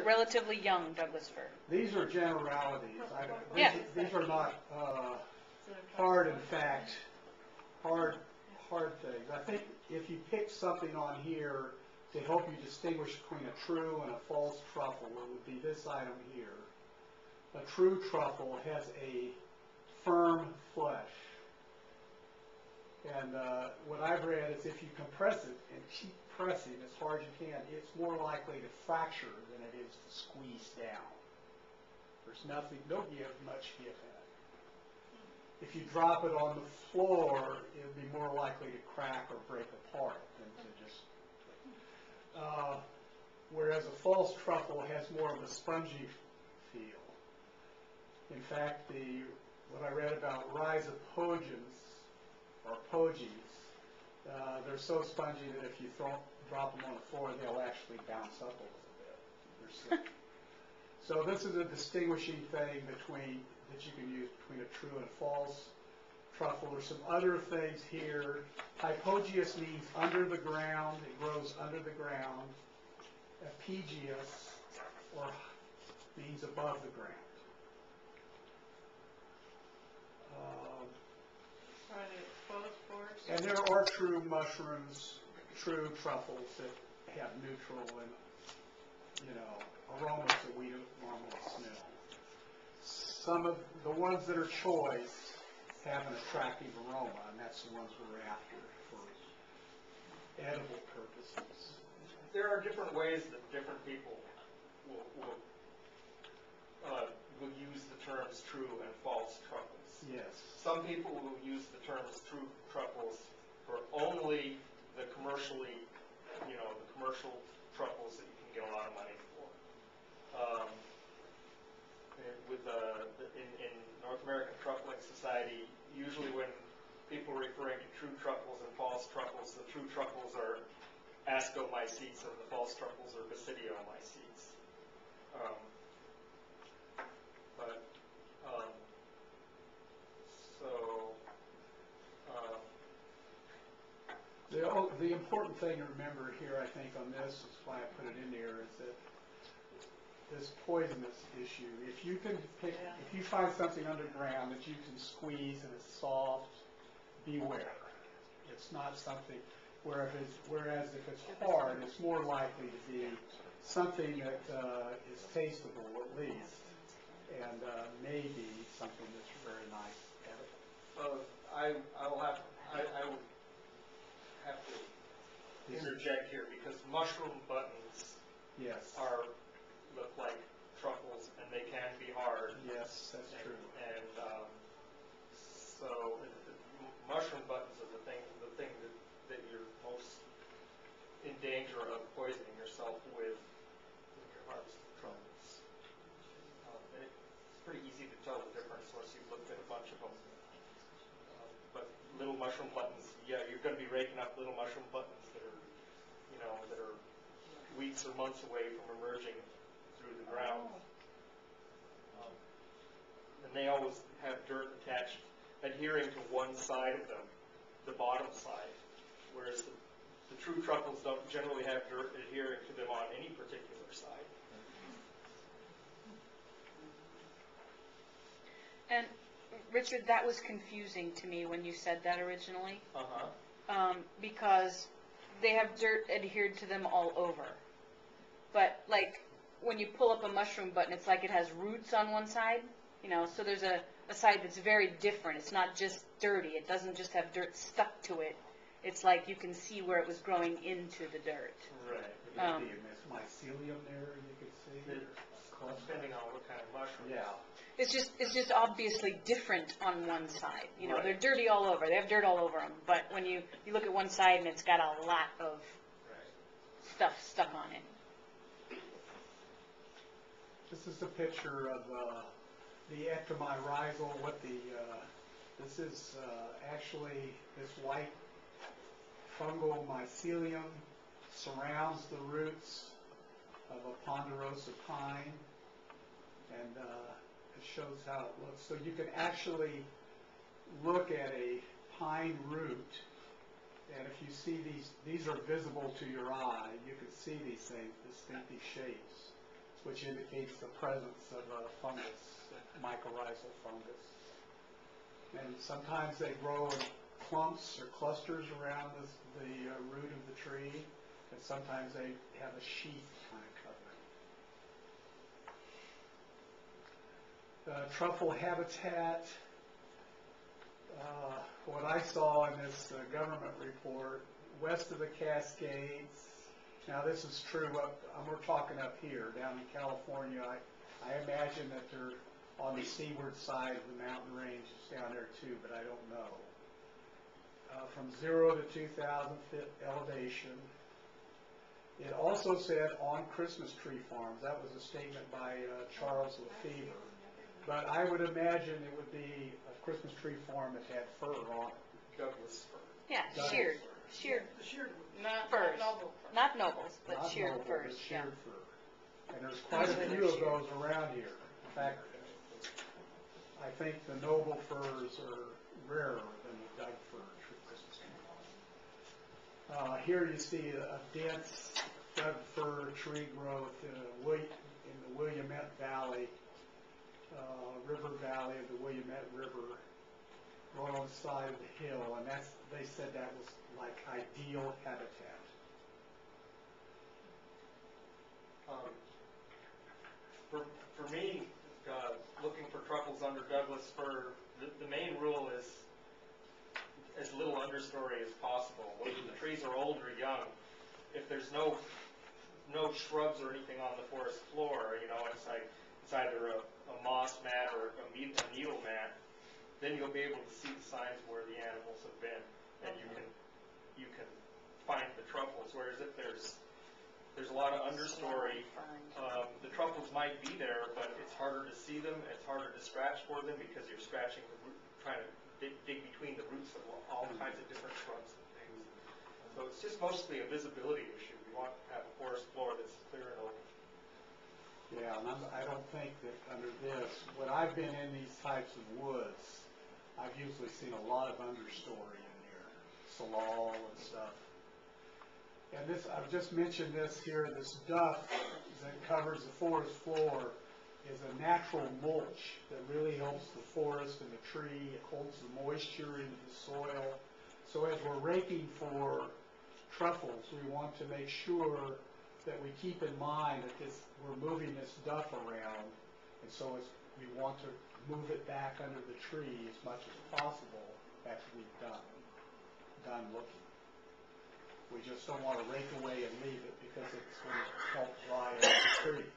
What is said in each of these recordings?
relatively young Douglas fir. These are generalities. Yeah. These are not hard and fact, hard things. I think if you pick something on here to help you distinguish between a true and a false truffle, it would be this item here. A true truffle has a firm flesh. And what I've read is if you compress it and keep pressing as hard as you can, it's more likely to fracture than it is to squeeze down. There's no much give in it. If you drop it on the floor, it would be more likely to crack or break apart than to just. Whereas a false truffle has more of a spongy feel. In fact, what I read about rhizopogens, or pogies, they're so spongy that if you drop them on the floor, they'll actually bounce up a little bit. They're so, so this is a distinguishing thing that you can use between a true and a false truffle. There's some other things here. Hypogeous means under the ground. It grows under the ground. Epigeous means above the ground. And there are true mushrooms, true truffles that have neutral and, aromas that we don't normally smell. Some of the ones that are choice have an attractive aroma, and that's the ones we're after for edible purposes. There are different ways that different people will use the terms true and false truffles. Yes. Some people will use the terms true truffles for only the commercial truffles that you can get a lot of money for. In North American Truffling Society, usually when people are referring to true truffles and false truffles, the true truffles are ascomycetes and the false truffles are basidiomycetes. The important thing to remember here, I think, on this is why I put it in there, is that this poisonous issue. If you find something underground that you can squeeze and it's soft, beware. It's not something. Whereas if it's hard, it's more likely to be something that is tasteable at least, and maybe something that's very nice edible. I will have to interject here because mushroom buttons look like truffles and they can be hard. Yes, that's true. And so mushroom buttons are the thing that you're most in danger of poisoning yourself with when you're harvesting truffles. And it's pretty easy to tell the difference once you've looked at a bunch of them. But little mushroom buttons, you're going to be raking up little mushroom buttons that are weeks or months away from emerging through the ground. And they always have dirt adhering to one side of them, the bottom side, whereas the true truffles don't generally have dirt adhering to them on any particular side. And Richard, that was confusing to me when you said that originally. Because they have dirt adhered to them all over. But like when you pull up a mushroom button, it's like it has roots on one side, so there's a side that's very different. It's not just dirty. It doesn't just have dirt stuck to it. It's like you can see where it was growing into the dirt. Right. Maybe a mycelium there you could see. Depending on what kind of mushroom. Yeah. It's just obviously different on one side. They're dirty all over. They have dirt all over them. But when you look at one side and it's got a lot of stuff stuck on it. This is a picture of the ectomyrizal. This is actually this white fungal mycelium surrounds the roots of a ponderosa pine, and it shows how it looks. So you can actually look at a pine root, and if you see these are visible to your eye. You can see these things, distinctive shapes which indicates the presence of a fungus, mycorrhizal fungus. And sometimes they grow in clumps or clusters around the root of the tree, and sometimes they have a sheath kind of covering. Truffle habitat, what I saw in this government report, west of the Cascades. Now this is true we're talking up here, down in California. I imagine that they're on the seaward side of the mountain ranges down there too, but I don't know. From 0 to 2,000 feet elevation. It also said on Christmas tree farms. That was a statement by Charles Lefevre. But I would imagine it would be a Christmas tree farm that had fir on it. Douglas fir. Yeah, Douglas sheared Not firs. noble. Not nobles, but Not sheared noble, firs. but Yeah. sheared fir. And there's quite a Usually few they're of sheared. those around here. In fact, I think the noble firs are rarer than the Doug fir tree Christmas tree farm. Here you see a dense Doug fir tree growth in the Willamette Valley, river valley of the Willamette River, right on the side of the hill, and they said that was like ideal habitat. For me, looking for truffles under Douglas fir, the main rule is as little understory as possible. Whether the trees are old or young, if there's no shrubs or anything on the forest floor, it's either a moss mat or a needle mat, then you'll be able to see the signs where the animals have been, and you can find the truffles. Whereas if there's a lot of understory, the truffles might be there, but it's harder to see them. It's harder to scratch for them because you're scratching the root, trying to dig between the roots of all kinds of different shrubs and things. So it's just mostly a visibility issue. You want to have a forest floor that's clear and open. Yeah, and I don't think that under this, when I've been in these types of woods, I've usually seen a lot of understory in here, salal and stuff. And this, I've just mentioned this here, this duff that covers the forest floor is a natural mulch that really helps the forest and the tree. It holds the moisture into the soil. So as we're raking for truffles, we want to make sure that we keep in mind that we're moving this duff around, and so we want to move it back under the tree as much as possible after we've done looking. We just don't want to rake away and leave it because it's going to help dry out the tree.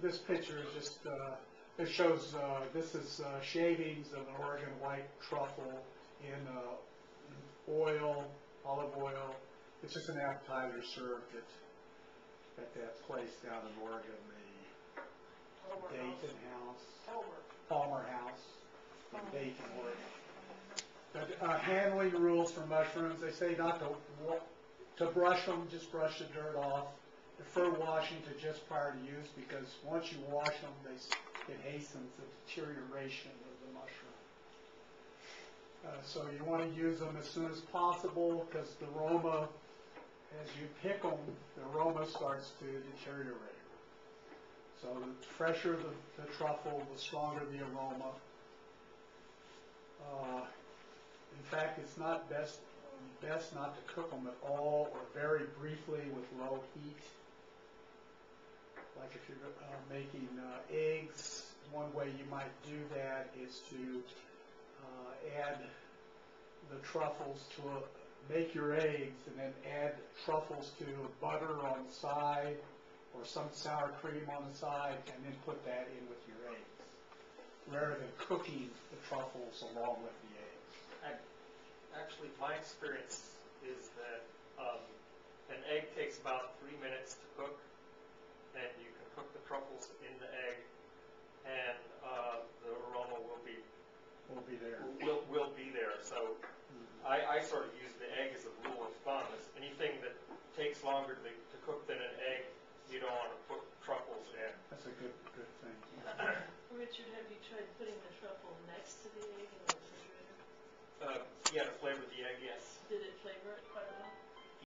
This picture is just, it shows, this is shavings of an Oregon white truffle in oil, olive oil. It's just an appetizer served at that place down in Oregon, the Dayton House, Palmer House in Dayton, Oregon. But handling rules for mushrooms, they say not to brush them, just brush the dirt off. Prefer washing to just prior to use because once you wash them, it hastens the deterioration of the mushroom. So you want to use them as soon as possible because the aroma, as you pick them, the aroma starts to deteriorate. So the fresher the truffle, the stronger the aroma. In fact, it's not best not to cook them at all or very briefly with low heat. Like if you're making eggs, one way you might do that is to add the truffles make your eggs and then add truffles to butter on the side or some sour cream on the side and then put that in with your eggs, rather than cooking the truffles along with the eggs. Actually, my experience is that an egg takes about 3 minutes to cook, and you can cook the truffles in the egg, and the aroma will be there. Will be there. So I sort of use the egg as a rule of thumb. Is anything that takes longer to cook than an egg, you don't want to put truffles in. That's a good thing. Richard, have you tried putting the truffle next to the egg in the refrigerator? Yeah, to flavor the egg, yes. Did it flavor it quite well?